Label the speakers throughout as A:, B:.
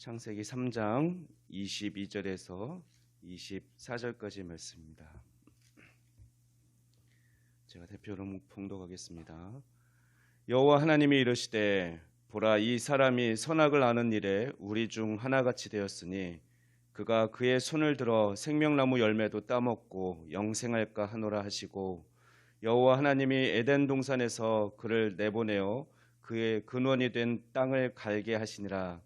A: 창세기 3장 22절에서 24절까지 말씀입니다. 제가 대표로 봉독하겠습니다. 여호와 하나님이 이르시되 보라, 이 사람이 선악을 아는 일에 우리 중 하나같이 되었으니 그가 그의 손을 들어 생명나무 열매도 따먹고 영생할까 하노라 하시고, 여호와 하나님이 에덴 동산에서 그를 내보내어 그의 근원이 된 땅을 갈게 하시니라.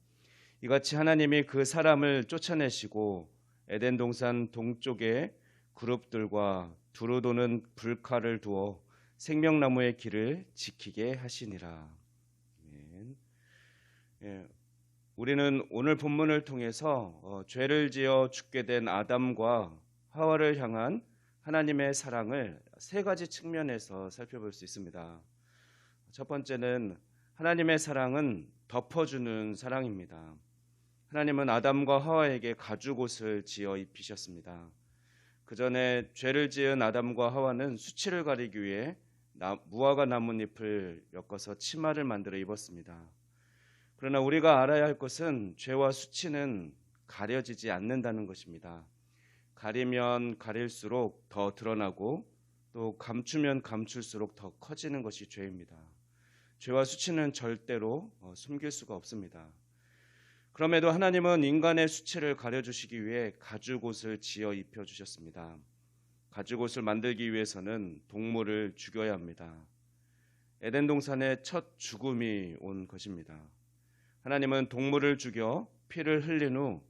A: 이같이 하나님이 그 사람을 쫓아내시고 에덴 동산 동쪽에 그룹들과 두루 도는 불칼을 두어 생명나무의 길을 지키게 하시니라. 우리는 오늘 본문을 통해서 죄를 지어 죽게 된 아담과 하와를 향한 하나님의 사랑을 세 가지 측면에서 살펴볼 수 있습니다. 첫 번째는 하나님의 사랑은 덮어주는 사랑입니다. 하나님은 아담과 하와에게 가죽옷을 지어 입히셨습니다. 그 전에 죄를 지은 아담과 하와는 수치를 가리기 위해 무화과 나뭇잎을 엮어서 치마를 만들어 입었습니다. 그러나 우리가 알아야 할 것은 죄와 수치는 가려지지 않는다는 것입니다. 가리면 가릴수록 더 드러나고 또 감추면 감출수록 더 커지는 것이 죄입니다. 죄와 수치는 절대로 숨길 수가 없습니다. 그럼에도 하나님은 인간의 수치를 가려주시기 위해 가죽옷을 지어 입혀주셨습니다. 가죽옷을 만들기 위해서는 동물을 죽여야 합니다. 에덴 동산의 첫 죽음이 온 것입니다. 하나님은 동물을 죽여 피를 흘린 후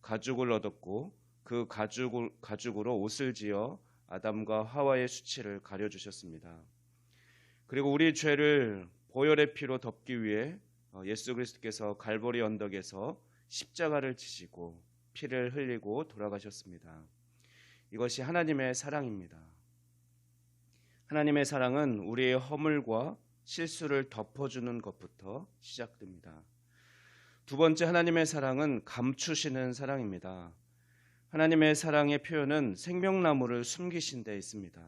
A: 가죽을 얻었고 그 가죽으로 옷을 지어 아담과 하와의 수치를 가려주셨습니다. 그리고 우리 죄를 보혈의 피로 덮기 위해 예수 그리스도께서 갈보리 언덕에서 십자가를 지시고 피를 흘리고 돌아가셨습니다. 이것이 하나님의 사랑입니다. 하나님의 사랑은 우리의 허물과 실수를 덮어주는 것부터 시작됩니다. 두 번째, 하나님의 사랑은 감추시는 사랑입니다. 하나님의 사랑의 표현은 생명나무를 숨기신 데 있습니다.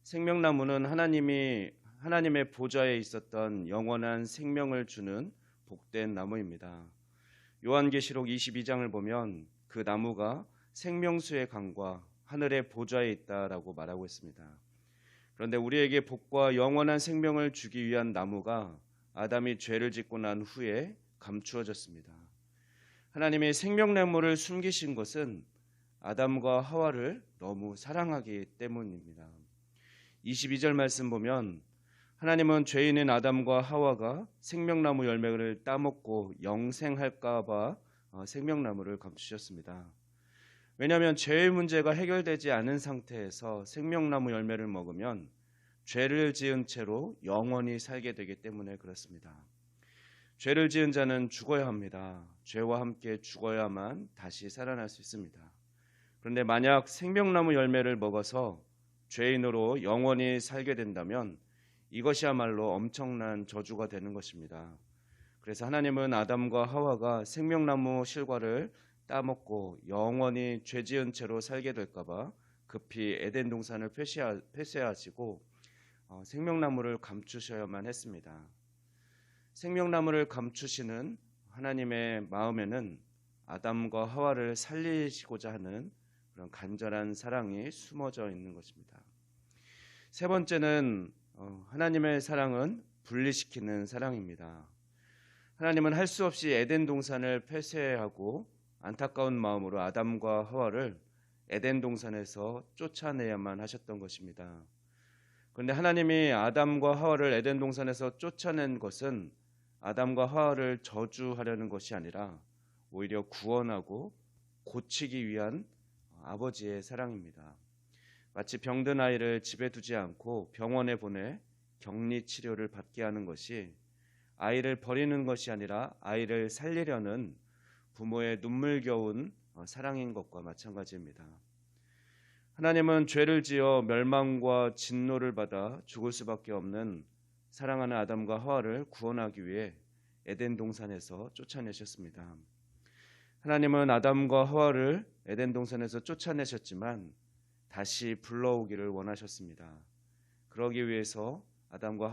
A: 생명나무는 하나님의 보좌에 있었던 영원한 생명을 주는 복된 나무입니다. 요한계시록 22장을 보면 그 나무가 생명수의 강과 하늘의 보좌에 있다라고 말하고 있습니다. 그런데 우리에게 복과 영원한 생명을 주기 위한 나무가 아담이 죄를 짓고 난 후에 감추어졌습니다. 하나님이 생명나무를 숨기신 것은 아담과 하와를 너무 사랑하기 때문입니다. 22절 말씀 보면 하나님은 죄인인 아담과 하와가 생명나무 열매를 따먹고 영생할까 봐 생명나무를 감추셨습니다. 왜냐하면 죄의 문제가 해결되지 않은 상태에서 생명나무 열매를 먹으면 죄를 지은 채로 영원히 살게 되기 때문에 그렇습니다. 죄를 지은 자는 죽어야 합니다. 죄와 함께 죽어야만 다시 살아날 수 있습니다. 그런데 만약 생명나무 열매를 먹어서 죄인으로 영원히 살게 된다면 이것이야말로 엄청난 저주가 되는 것입니다. 그래서 하나님은 아담과 하와가 생명나무 실과를 따먹고 영원히 죄 지은 채로 살게 될까 봐 급히 에덴 동산을 폐쇄하시고 생명나무를 감추셔야만 했습니다. 생명나무를 감추시는 하나님의 마음에는 아담과 하와를 살리시고자 하는 그런 간절한 사랑이 숨어져 있는 것입니다. 세 번째는 하나님의 사랑은 분리시키는 사랑입니다. 하나님은 할 수 없이 에덴 동산을 폐쇄하고 안타까운 마음으로 아담과 하와를 에덴 동산에서 쫓아내야만 하셨던 것입니다. 그런데 하나님이 아담과 하와를 에덴 동산에서 쫓아낸 것은 아담과 하와를 저주하려는 것이 아니라 오히려 구원하고 고치기 위한 아버지의 사랑입니다. 마치 병든 아이를 집에 두지 않고 병원에 보내 격리 치료를 받게 하는 것이 아이를 버리는 것이 아니라 아이를 살리려는 부모의 눈물겨운 사랑인 것과 마찬가지입니다. 하나님은 죄를 지어 멸망과 진노를 받아 죽을 수밖에 없는 사랑하는 아담과 하와를 구원하기 위해 에덴 동산에서 쫓아내셨습니다. 하나님은 아담과 하와를 에덴 동산에서 쫓아내셨지만 다시 불러오기를 원하셨습니다. 그러기 위해서 아담과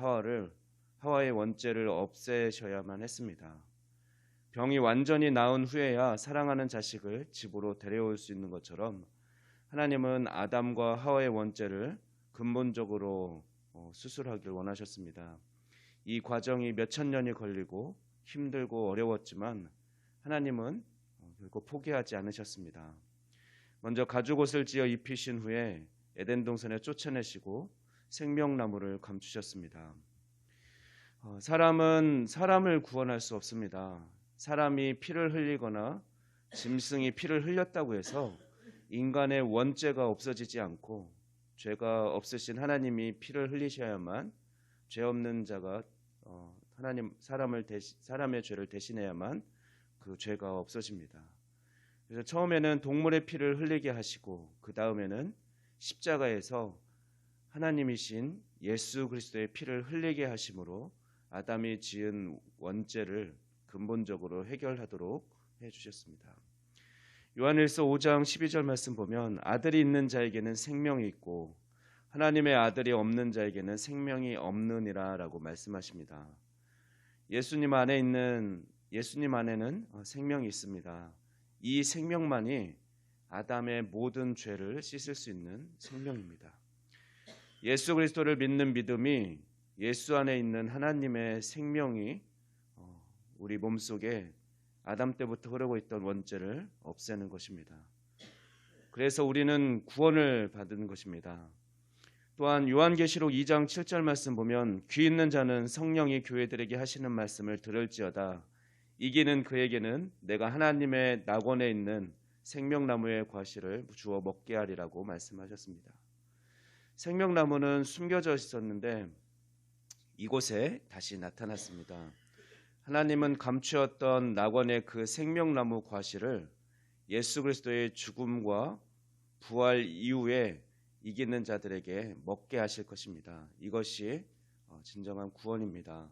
A: 하와의 원죄를 없애셔야만 했습니다. 병이 완전히 나은 후에야 사랑하는 자식을 집으로 데려올 수 있는 것처럼 하나님은 아담과 하와의 원죄를 근본적으로 수술하길 원하셨습니다. 이 과정이 몇천 년이 걸리고 힘들고 어려웠지만 하나님은 결코 포기하지 않으셨습니다. 먼저 가죽옷을 지어 입히신 후에 에덴 동산에 쫓아내시고 생명나무를 감추셨습니다. 사람은 사람을 구원할 수 없습니다. 사람이 피를 흘리거나 짐승이 피를 흘렸다고 해서 인간의 원죄가 없어지지 않고 죄가 없으신 하나님이 피를 흘리셔야만 죄 없는 자가 사람의 죄를 대신해야만 그 죄가 없어집니다. 그래서 처음에는 동물의 피를 흘리게 하시고 그 다음에는 십자가에서 하나님이신 예수 그리스도의 피를 흘리게 하심으로 아담이 지은 원죄를 근본적으로 해결하도록 해주셨습니다. 요한일서 5장 12절 말씀 보면 아들이 있는 자에게는 생명이 있고 하나님의 아들이 없는 자에게는 생명이 없느니라 라고 말씀하십니다. 예수님 안에는 생명이 있습니다. 이 생명만이 아담의 모든 죄를 씻을 수 있는 생명입니다. 예수 그리스도를 믿는 믿음이 예수 안에 있는 하나님의 생명이 우리 몸속에 아담 때부터 흐르고 있던 원죄를 없애는 것입니다. 그래서 우리는 구원을 받은 것입니다. 또한 요한계시록 2장 7절 말씀 보면 귀 있는 자는 성령이 교회들에게 하시는 말씀을 들을지어다. 이기는 그에게는 내가 하나님의 낙원에 있는 생명나무의 과실을 주어 먹게 하리라고 말씀하셨습니다. 생명나무는 숨겨져 있었는데 이곳에 다시 나타났습니다. 하나님은 감추었던 낙원의 그 생명나무 과실을 예수 그리스도의 죽음과 부활 이후에 이기는 자들에게 먹게 하실 것입니다. 이것이 진정한 구원입니다.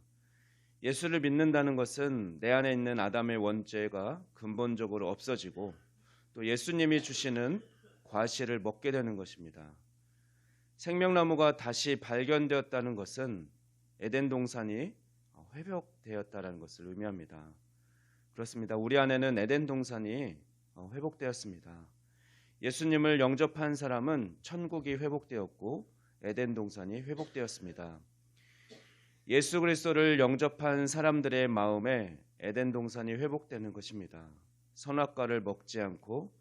A: 예수를 믿는다는 것은 내 안에 있는 아담의 원죄가 근본적으로 없어지고 또 예수님이 주시는 과실을 먹게 되는 것입니다. 생명나무가 다시 발견되었다는 것은 에덴 동산이 회복되었다는 것을 의미합니다. 그렇습니다. 우리 안에는 에덴 동산이 회복되었습니다. 예수님을 영접한 사람은 천국이 회복되었고 에덴 동산이 회복되었습니다. 예수 그리스도를 영접한 사람들의 마음에 에덴 동산이 회복되는 것입니다. 선악과를 먹지 않고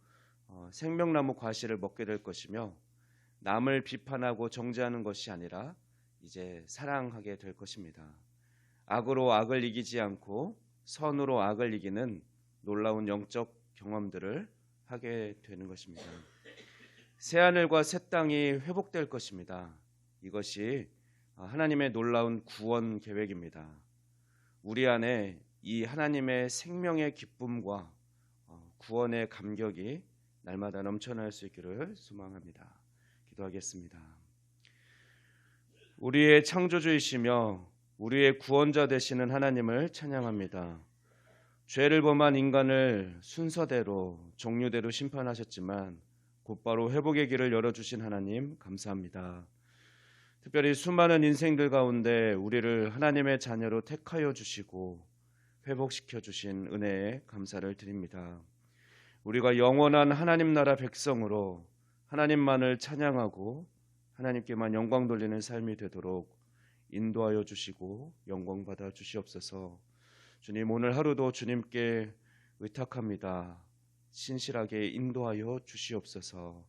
A: 생명나무 과실을 먹게 될 것이며 남을 비판하고 정죄하는 것이 아니라 이제 사랑하게 될 것입니다. 악으로 악을 이기지 않고 선으로 악을 이기는 놀라운 영적 경험들을 하게 되는 것입니다. 새하늘과 새 땅이 회복될 것입니다. 이것이 하나님의 놀라운 구원 계획입니다. 우리 안에 이 하나님의 생명의 기쁨과 구원의 감격이 날마다 넘쳐날 수 있기를 소망합니다. 기도하겠습니다. 우리의 창조주이시며 우리의 구원자 되시는 하나님을 찬양합니다. 죄를 범한 인간을 순서대로 종류대로 심판하셨지만 곧바로 회복의 길을 열어주신 하나님 감사합니다. 특별히 수많은 인생들 가운데 우리를 하나님의 자녀로 택하여 주시고 회복시켜 주신 은혜에 감사를 드립니다. 우리가 영원한 하나님 나라 백성으로 하나님만을 찬양하고 하나님께만 영광 돌리는 삶이 되도록 인도하여 주시고 영광 받아 주시옵소서. 주님, 오늘 하루도 주님께 의탁합니다. 신실하게 인도하여 주시옵소서.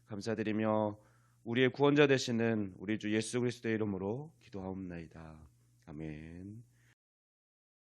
A: 감사드리며 우리의 구원자 되시는 우리 주 예수 그리스도의 이름으로 기도하옵나이다. 아멘.